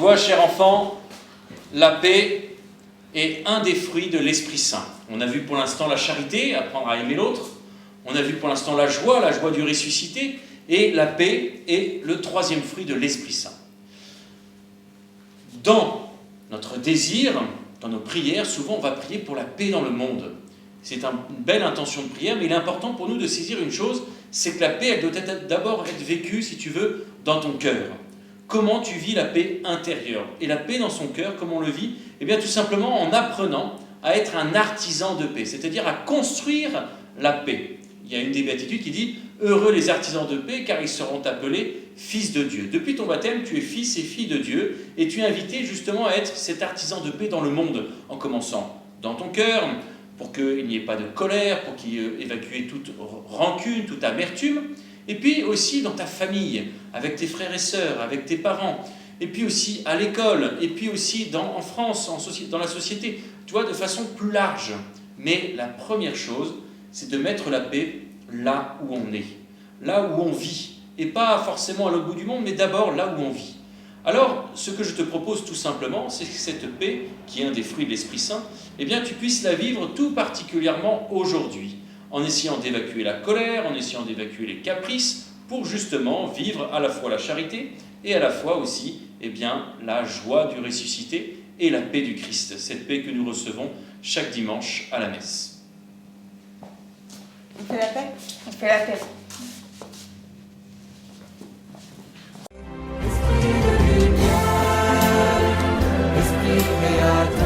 vois, cher enfant, la paix est un des fruits de l'Esprit Saint. On a vu pour l'instant la charité, apprendre à aimer l'autre. On a vu pour l'instant la joie du ressuscité. Et la paix est le troisième fruit de l'Esprit Saint. Dans notre désir, dans nos prières, souvent on va prier pour la paix dans le monde. C'est une belle intention de prière, mais il est important pour nous de saisir une chose, c'est que la paix, elle doit d'abord être vécue, si tu veux, dans ton cœur. Comment tu vis la paix intérieure? Et la paix dans son cœur, comment on le vit? Eh bien tout simplement en apprenant à être un artisan de paix, c'est-à-dire à construire la paix. Il y a une des béatitudes qui dit « Heureux les artisans de paix, car ils seront appelés fils de Dieu ». Depuis ton baptême, tu es fils et fille de Dieu, et tu es invité justement à être cet artisan de paix dans le monde, en commençant dans ton cœur, pour qu'il n'y ait pas de colère, pour qu'il évacue toute rancune, toute amertume, et puis aussi dans ta famille, avec tes frères et sœurs, avec tes parents, et puis aussi à l'école, et puis aussi en France, dans la société, tu vois, de façon plus large. Mais la première chose, c'est de mettre la paix là où on est, là où on vit, et pas forcément à l'autre bout du monde, mais d'abord là où on vit. Alors, ce que je te propose tout simplement, c'est que cette paix, qui est un des fruits de l'Esprit Saint, eh bien, tu puisses la vivre tout particulièrement aujourd'hui, en essayant d'évacuer la colère, en essayant d'évacuer les caprices, pour justement vivre à la fois la charité, et à la fois aussi, eh bien, la joie du ressuscité et la paix du Christ, cette paix que nous recevons chaque dimanche à la messe. On fait la paix? On fait la paix. Esprit créateur.